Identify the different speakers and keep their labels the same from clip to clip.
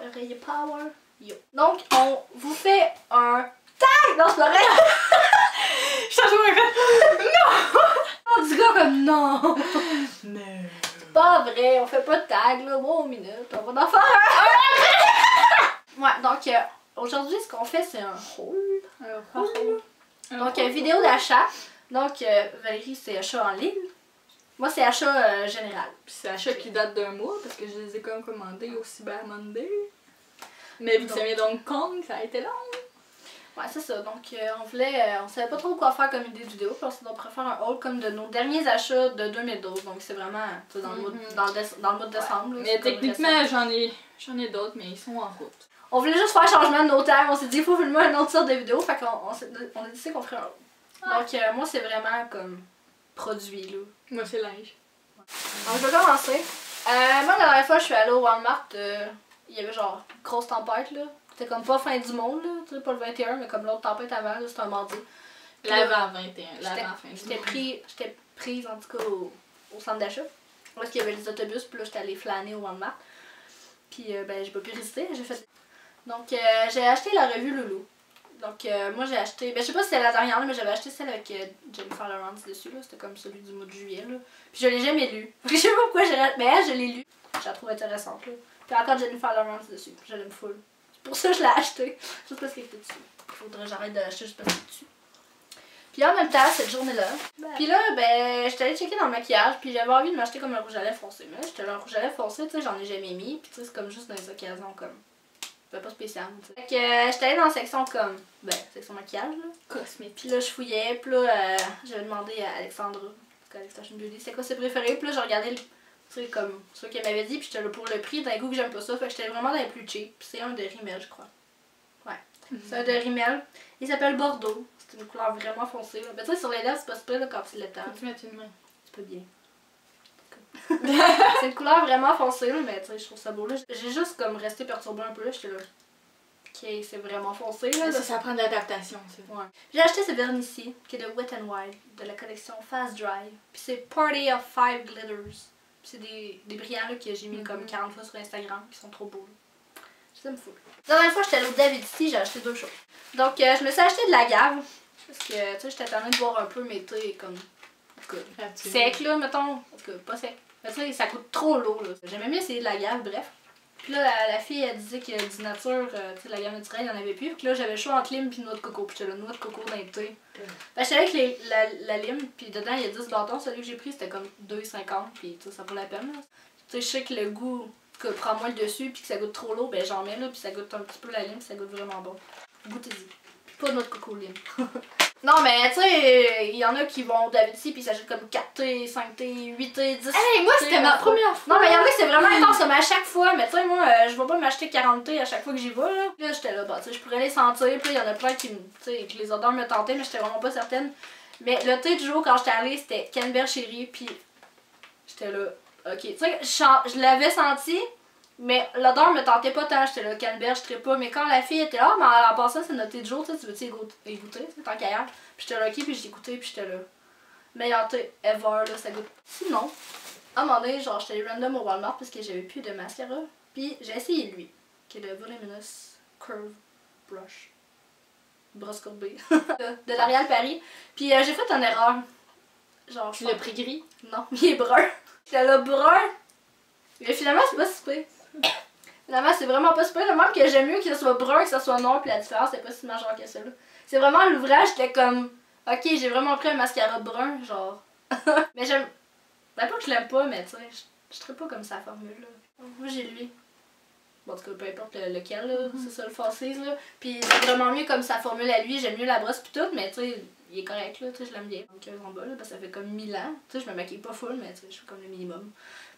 Speaker 1: oreiller power. Yo. Donc, on vous fait un tag! Non, c'est pas vrai!
Speaker 2: Je t'en joué non!
Speaker 1: On dit gars comme non!
Speaker 2: Mais...
Speaker 1: C'est pas vrai, on fait pas de tag là, bon, une minute, on va en faire un! Ouais, donc aujourd'hui, ce qu'on fait, c'est un haul. Donc, vidéo d'achat. Donc, Valérie, c'est achat en ligne. Moi, c'est achat général.
Speaker 2: Puis c'est achat qui date d'un mois parce que je les ai comme commandés au Cyber Monday. Mais vu que ça vient d'Hong Kong, ça a été long.
Speaker 1: Ouais, c'est ça. Donc, on savait pas trop quoi faire comme idée de vidéo. Puis on s'est donc préféré un haul comme de nos derniers achats de 2012. Donc, c'est vraiment dans le mois de décembre. Là,
Speaker 2: mais techniquement, j'en ai d'autres, mais ils sont en route.
Speaker 1: On voulait juste faire un changement de nos tags. On s'est dit, il faut filmer une autre sorte de vidéo. Fait qu'on a décidé qu'on ferait un haul. Donc, moi, c'est vraiment comme produit, là.
Speaker 2: Moi, c'est linge.
Speaker 1: Donc, je vais commencer. Moi, la dernière fois, je suis allée au Walmart. Il y avait genre une grosse tempête, là. C'était comme pas fin du monde, là. Tu sais, pas le 21, mais comme l'autre tempête avant, là, c'était un mardi.
Speaker 2: L'avant 21, l'avant fin du monde.
Speaker 1: J'étais prise, en tout cas, au centre d'achat. Parce qu'il y avait les autobus, puis là, j'étais allée flâner au Walmart. Puis, ben, j'ai pas pu résister. J'ai fait... Donc, j'ai acheté la revue Loulou. Donc, moi, j'ai acheté... Ben, je sais pas si c'est la dernière, là, mais j'avais acheté celle avec Jennifer Lawrence dessus, là. C'était comme celui du mois de juillet, là. Puis, je l'ai jamais lu. Je sais pas pourquoi mais elle, je l'ai lu. Je la trouve intéressante, là. Puis encore Jennifer Lawrence dessus. Je l'aime full. C'est pour ça que je l'ai acheté. Juste parce qu'elle était dessus. Faudrait que j'arrête de l'acheter juste parce qu'elle est dessus. Puis en même temps, cette journée-là, puis là, ben, j'étais allée checker dans le maquillage, puis j'avais envie de m'acheter comme un rouge à lèvres foncé. Mais là, j'étais là, un rouge à lèvres foncé, tu sais, j'en ai jamais mis. Puis tu sais, c'est comme juste dans les occasions, comme... C'est pas spécial, tu sais. Fait que j'étais allée dans la section comme... Ben, section maquillage, là.
Speaker 2: Cosmétique.
Speaker 1: Puis là, je fouillais, puis là, j'avais demandé à Alexandra, Alex Fashion Beauty, c'était quoi ses préférés. Puis là, je regardais le... Tu sais, comme ceux qu'elle m'avait dit, puis j'étais là pour le prix, d'un coup que j'aime pas ça, fait que j'étais vraiment dans les plus cheap. Puis c'est un de Rimmel, je crois. Ouais. C'est un de Rimmel. Il s'appelle Bordeaux. C'est une couleur vraiment foncée. Là. Ben, tu sais, sur les lèvres, c'est pas super là, quand c'est l'étang.
Speaker 2: Tu mets une main.
Speaker 1: C'est pas bien. C'est une couleur vraiment foncée, là, mais tu sais, je trouve ça beau. Là. J'ai juste comme resté perturbée un peu là, j'étais là. Ok, c'est vraiment foncé là.
Speaker 2: Ça prend de l'adaptation, c'est
Speaker 1: ouais. J'ai acheté ce vernis ici, qui est de Wet n Wild, de la collection Fast Dry. Puis c'est Party of 5 Glitters. C'est des brillants là, que j'ai mis comme 40 fois sur Instagram, qui sont trop beaux. Je me fous. La dernière fois, j'étais allée au David ici, j'ai acheté 2 choses. Donc, je me suis acheté de la gave. Parce que, tu sais, j'étais tannée de boire un peu mes thés comme. Sec, là, mettons. En tout cas, pas sec. Mais tu sais, ça coûte trop lourd, là. J'aimais mieux essayer de la gave, bref. Puis là, la fille, elle disait que du nature, tu sais, la gamme naturelle, il n'y en avait plus. Puis là, j'avais le choix entre lime et noix de coco. Puis j'avais la noix de coco dans le thé. Fait j'étais avec la lime, puis dedans, il y a 10 bâtons. Celui que j'ai pris, c'était comme 2,50. Puis ça vaut la peine, là. Tu sais, je sais que le goût que prend moins le dessus, puis que ça goûte trop lourd, ben j'en mets là, puis ça goûte un petit peu la lime, puis ça goûte vraiment bon. Goûtez-y. Puis pas de noix de coco lime. Non, mais tu sais, il y en a qui vont David ici, puis ils s'achètent comme 4T, 5T, 8T, 10T.
Speaker 2: Hey, moi, c'était ma première fois.
Speaker 1: Non, mais il y en a qui c'est vraiment intense, mais à chaque fois. Mais tu sais, moi, je vais pas m'acheter 40T à chaque fois que j'y vais, là. Là, j'étais là, bah, tu sais, je pourrais les sentir, puis il y en a plein qui, tu sais, que les odeurs me tentaient, mais j'étais vraiment pas certaine. Mais le thé du jour, quand j'étais allée, c'était Canberra Chérie, puis j'étais là, ok. Tu sais, je l'avais senti. Mais l'odeur me tentait pas tant, j'étais là, canneberge, je serais pas. Mais quand la fille était là, mais en passant, c'est notre thé de jour, tu veux-tu y goûter, tant qu'à hier. Puis j'étais là, ok, puis j'ai goûté, puis j'étais là. Meilleur thé ever, là, ça goûte. Sinon, à un moment donné, genre, j'étais allée random au Walmart parce que j'avais plus de mascara. Puis j'ai essayé lui, qui est le Voluminous Curve Brush. Brosse courbée. de L'Oréal Paris. Puis j'ai fait une erreur. Genre,
Speaker 2: tu l'as pris gris?
Speaker 1: Non, il est brun. J'étais là, brun. Mais finalement, c'est pas si pire. Finalement, c'est vraiment pas super. Même que j'aime mieux que ce soit brun que ce soit noir, puis la différence, c'est pas si majeure que ça. C'est vraiment l'ouvrage, j'étais comme. Ok, j'ai vraiment pris un mascara brun, genre. Mais j'aime. Ben, pas que je l'aime pas, mais tu sais, je serais pas comme sa formule, là. Moi, j'ai lui. Bon, en tout cas, peu importe lequel, là. C'est ça le Facise, là. Puis c'est vraiment mieux comme sa formule à lui. J'aime mieux la brosse, pis tout, mais tu sais, il est correct, là. Tu sais, je l'aime bien. Donc, en bas, là, parce que ça fait comme 1000 ans. Tu sais, je me maquille pas full, mais tu sais, je fais comme le minimum.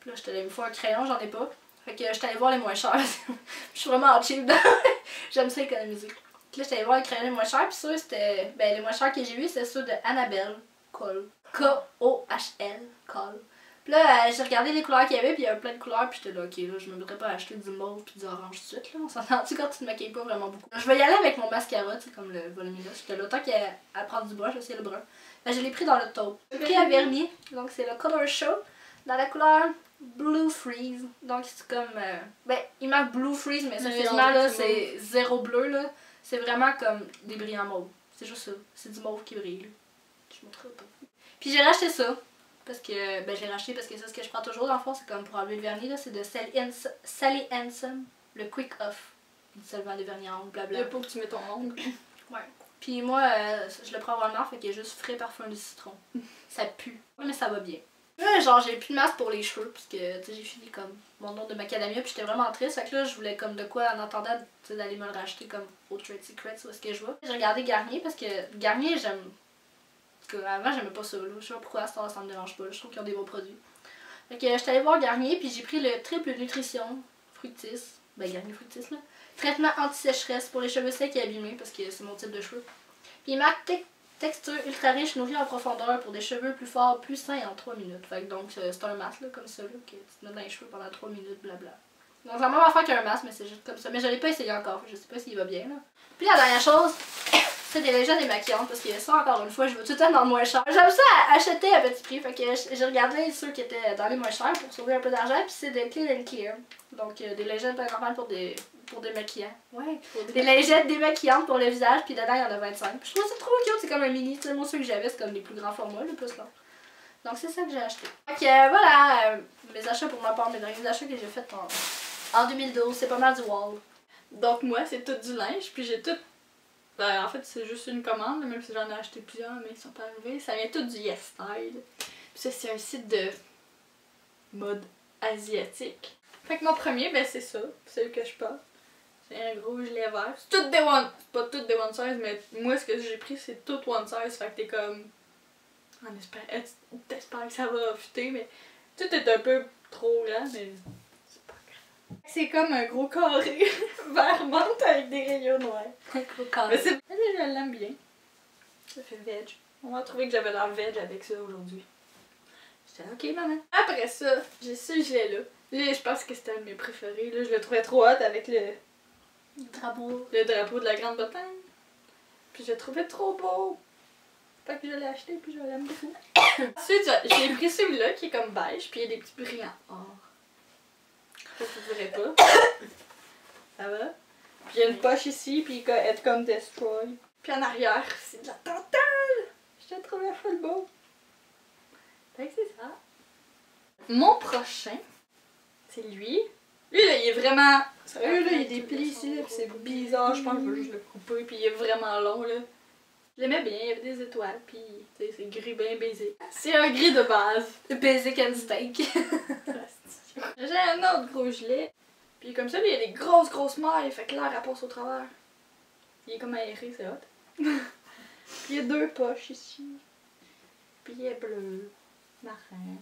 Speaker 1: Puis là, j'étais allée me faire un crayon, j'en ai pas. Fait que j'étais allée voir les moins chers. Je suis vraiment cheap. J'aime ça économiser. Puis là, j'étais allée voir les crayons les moins chers. Puis ça, c'était. Ben, les moins chers que j'ai vus, c'est ceux de Annabelle Kohl. K-O-H-L. Kohl. Puis là, j'ai regardé les couleurs qu'il y avait, puis il y avait plein de couleurs. Puis j'étais là, ok, là, je me mettrais pas à acheter du mauve puis du orange tout de suite. Là. On s'entend-tu quand tu te maquilles pas vraiment beaucoup. Je vais y aller avec mon mascara, tu sais, comme le Voluminous. J'étais là, tant qu'à prendre du brush, aussi le brun. Ben, je l'ai pris dans le taupe. J'ai pris à vernis. Donc, c'est le Color Show. Dans la couleur Blue Freeze. Donc c'est comme... ben, il marque Blue Freeze, mais
Speaker 2: Mais
Speaker 1: sérieusement, là,
Speaker 2: c'est
Speaker 1: c'est zéro bleu, là. C'est vraiment comme des brillants mauves. C'est juste ça. C'est du mauve qui brille, là. Je montrerai pas. Puis j'ai racheté ça. Parce que... Ben, j'ai racheté parce que c'est ce que je prends toujours, dans le fond. C'est comme pour enlever le vernis, là. C'est de Sally Hansen. Le Quick Off. Du solvant de vernis en ongle, blabla.
Speaker 2: Le pot que tu mets ton ongle.
Speaker 1: Ouais. Puis moi, je le prends à Walmart, fait qu'il y a juste frais parfum de citron. Ça pue. Mais ça va bien. Là, genre, j'ai plus de masque pour les cheveux, parce que, tu sais, j'ai fini comme mon nom de macadamia, puis j'étais vraiment triste. Fait que là, je voulais comme de quoi, en attendant, tu sais, d'aller me le racheter comme au Trade Secrets, où est-ce que je vais. J'ai regardé Garnier, parce que Garnier, j'aime... Parce qu'avant, j'aimais pas ça, là. Je sais pas pourquoi, ça me dérange pas. Je trouve qu'ils ont des bons produits. Fait que j'étais allée voir Garnier, puis j'ai pris le triple nutrition Fructis. Ben, Garnier Fructis, là. Traitement anti-sécheresse pour les cheveux secs et abîmés, parce que c'est mon type de cheveux. Puis il marque texture ultra riche, nourrie en profondeur pour des cheveux plus forts, plus sains en 3 minutes. Fait que donc c'est un masque là, comme ça là, que tu te mets dans les cheveux pendant 3 minutes, blabla. Donc c'est la même affaire qu'un masque, mais c'est juste comme ça. Mais je l'ai pas essayé encore, je sais pas s'il va bien là. Puis la dernière chose, c'est des légendes démaquillantes, parce que ça encore une fois, je veux tout le temps dans le moins cher. J'aime ça acheter à petit prix, fait que j'ai regardé ceux qui étaient dans les moins chers pour sauver un peu d'argent, puis c'est de Clean and Clear. Donc des légendes normales pour des maquillants. Ouais. Des lingettes démaquillantes pour le visage, puis dedans il y en a 25. Puis je trouve ça trop cute, c'est comme un mini. Tu sais, moi ceux que j'avais, c'est comme les plus grands formats, le plus long. Donc c'est ça que j'ai acheté. Ok, voilà mes achats pour ma part, mes derniers achats que j'ai fait en 2012. C'est pas mal du wall.
Speaker 2: Donc moi, c'est tout du linge, puis j'ai tout... Ben, en fait, c'est juste une commande, même si j'en ai acheté plusieurs, mais ils sont pas arrivés. Ça vient tout du Yes Style. Puis ça, c'est un site de mode asiatique. Fait que mon premier, ben c'est ça, celui que je porte. C'est un gros gilet vert. C'est tout des one... C'est pas tout des one size, mais moi, ce que j'ai pris, c'est tout one size. Fait que t'es comme... T'espères que ça va fitter, mais tout est un peu trop grand, mais c'est pas grave. C'est comme un gros carré vert menthe avec des rayons noirs.
Speaker 1: Un gros carré.
Speaker 2: Mais c'est... Je l'aime bien. Ça fait veg. On m'a trouvé que j'avais l'air veg avec ça aujourd'hui. J'étais ok, maman. Après ça, j'ai ce gilet-là. Là, je pense que c'était un de mes préférés. Là, je le trouvais trop hot avec le drapeau de la Grande-Bretagne. Puis je le trouvais trop beau. Fait que je l'ai acheté puis je l'aime beaucoup. Ensuite, j'ai pris celui-là qui est comme beige puis il y a des petits brillants or. Je vous dirais pas. Ça va? Puis il y a une poche ici puis il est comme Destroy. Puis en arrière, c'est de la dentelle! Je le trouvais full beau. Fait que c'est ça. Mon prochain, c'est lui. Lui, là, il est vraiment... Sérieux, là, il y a des plis ici, là, pis c'est bizarre. Je pense que je vais juste le couper, puis il est vraiment long, là. Je l'aimais bien, il y avait des étoiles, puis c'est gris bien baisé. C'est un gris de base.
Speaker 1: Basic and steak.
Speaker 2: J'ai un autre gros gilet. Puis comme ça, lui, il y a des grosses mailles, fait que l'air, elle passe au travers. Il est comme aéré, c'est hot. Puis il y a 2 poches ici. Puis il est bleu, marin.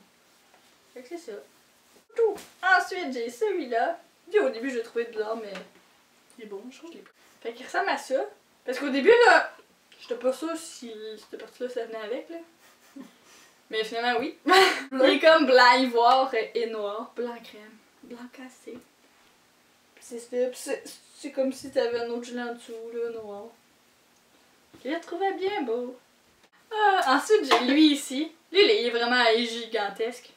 Speaker 2: Fait que c'est ça. Tout. Ensuite, j'ai celui-là. Puis au début, je l'ai trouvé bizarre, mais il est bon, je trouve que je l'ai pris. Fait qu'il ressemble à ça. Parce qu'au début, là, j'étais pas sûre si cette partie-là, ça venait avec, là. Mais finalement, oui. Il est comme blanc ivoire et noir. Blanc crème. Blanc cassé. Puis c'est comme si t'avais un autre gilet en dessous, là, noir. Je le trouvais bien beau. Ensuite, j'ai lui ici. Lui, il est vraiment gigantesque.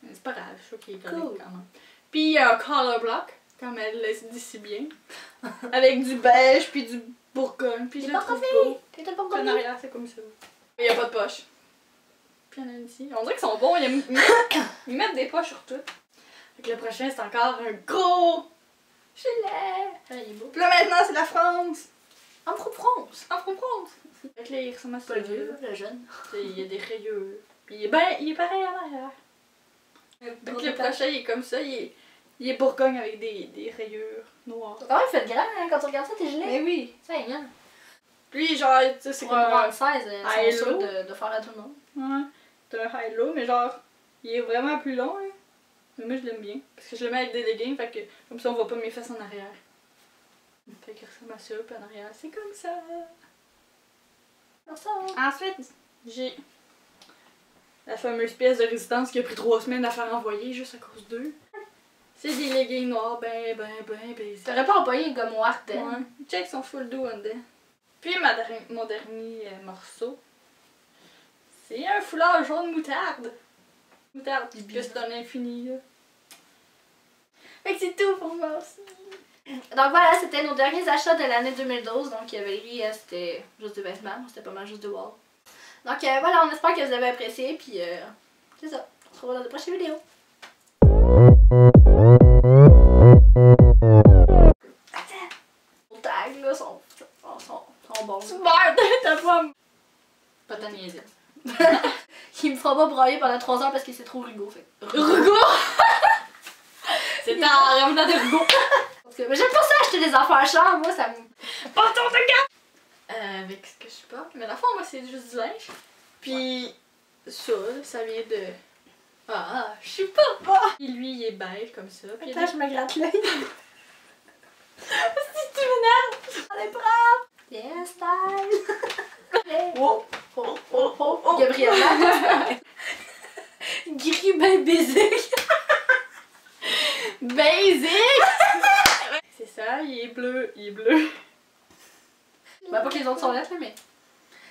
Speaker 2: Mais c'est pas grave, je trouve qu'il est correct quand même. Puis il y a un color block, comme elle le dit si bien. Avec du beige, puis du bourgogne. Puis je le trouve beau. Puis en arrière, c'est comme ça. Il n'y a pas de poche. Puis il y en a ici. On dirait qu'ils sont bons, ils mettent des poches sur tout. Fait que le prochain, c'est encore un gros gilet.
Speaker 1: Il est beau.
Speaker 2: Puis là maintenant, c'est la France.
Speaker 1: En France.
Speaker 2: En France. Fait que là, il ressemble à ça.
Speaker 1: Pas le vieux, le jeune.
Speaker 2: Il y a des rayures. Puis il est pareil en arrière. Donc le prochain, il est comme ça. Il est bourgogne avec des rayures noires.
Speaker 1: Ah ouais, il fait grand hein, quand tu regardes ça, tes gilets.
Speaker 2: Mais oui.
Speaker 1: Ça y est, hein.
Speaker 2: Lui, genre, tu sais, c'est
Speaker 1: Pour
Speaker 2: comme
Speaker 1: un 16, c'est sûr
Speaker 2: high-low.
Speaker 1: de faire à tout le monde.
Speaker 2: Ouais. C'est un high-low, mais genre, il est vraiment plus long. Hein. Mais moi, je l'aime bien. Parce que je le mets avec des leggings, fait que comme ça, on voit pas mes fesses en arrière. Fait qu'il ressemble à ça, puis en arrière, c'est comme ça.
Speaker 1: Comme ça.
Speaker 2: Ensuite, j'ai la fameuse pièce de résistance qui a pris 3 semaines à faire envoyer juste à cause d'eux. C'est des leggings noirs ben baisés.
Speaker 1: T'aurais pas employé une gomme noire dedans.
Speaker 2: Ouais. Check son full dos en dedans. Puis mon dernier morceau, c'est un foulard jaune moutarde. Moutarde, que c'est un infini, là. Fait que c'est tout pour moi aussi.
Speaker 1: Donc voilà, c'était nos derniers achats de l'année 2012. Donc Valérie, c'était juste des vêtements, c'était pas mal juste de wall. Donc voilà, on espère que vous avez apprécié, puis c'est ça. On se revoit dans de prochaines vidéos. Les tags là sont bons.
Speaker 2: Super, t'as pas ta niaiser.
Speaker 1: Il me fera pas brailler pendant 3 heures parce que c'est trop Rugo. Fait.
Speaker 2: Rugo! C'est ta revenant de Rugo.
Speaker 1: Mais j'aime pas ça acheter des affaires chères, moi ça me...
Speaker 2: Pantalon de gars! Avec ce que je porte. Mais la fois, moi, c'est juste du linge. Puis ça vient de... Ah, je sais pas! Puis lui, il est beige comme ça. Puis
Speaker 1: Attends, je me gratte l'œil.
Speaker 2: Si tu m'énerves!
Speaker 1: On est propre! Yeah, style!
Speaker 2: Oh!
Speaker 1: Oh, oh, oh, oh! Gabriella! Gris ben basic!
Speaker 2: Basic! C'est ça, il est bleu, il est bleu.
Speaker 1: Ben, pas que les autres sont lettres, mais...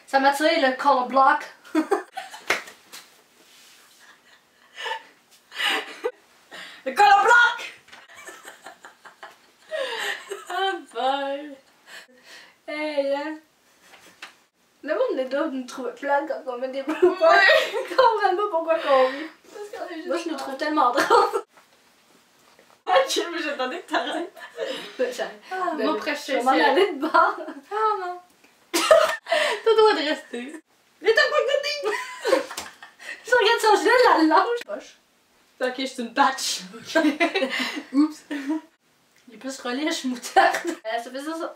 Speaker 1: Ça m'a tiré le color block.
Speaker 2: Le color block! Ah, bye!
Speaker 1: Hey, hein? Le monde est doit nous trouver plate quand on met des bloopers. Ils comprennent pas pourquoi qu'on rit. Moi, je nous trouve tellement drôles.
Speaker 2: Ok, mais j'attendais que t'arrêtes.
Speaker 1: Ah,
Speaker 2: moi, presque,
Speaker 1: je vais m'en aller de bord.
Speaker 2: Ah non. T'as le droit de rester. Mais t'as pas goûté!
Speaker 1: Je regarde son gilet, la longe. Poche.
Speaker 2: Ok, c'est une patch.
Speaker 1: Oups. Il est plus relish moutarde. Ça fait ça.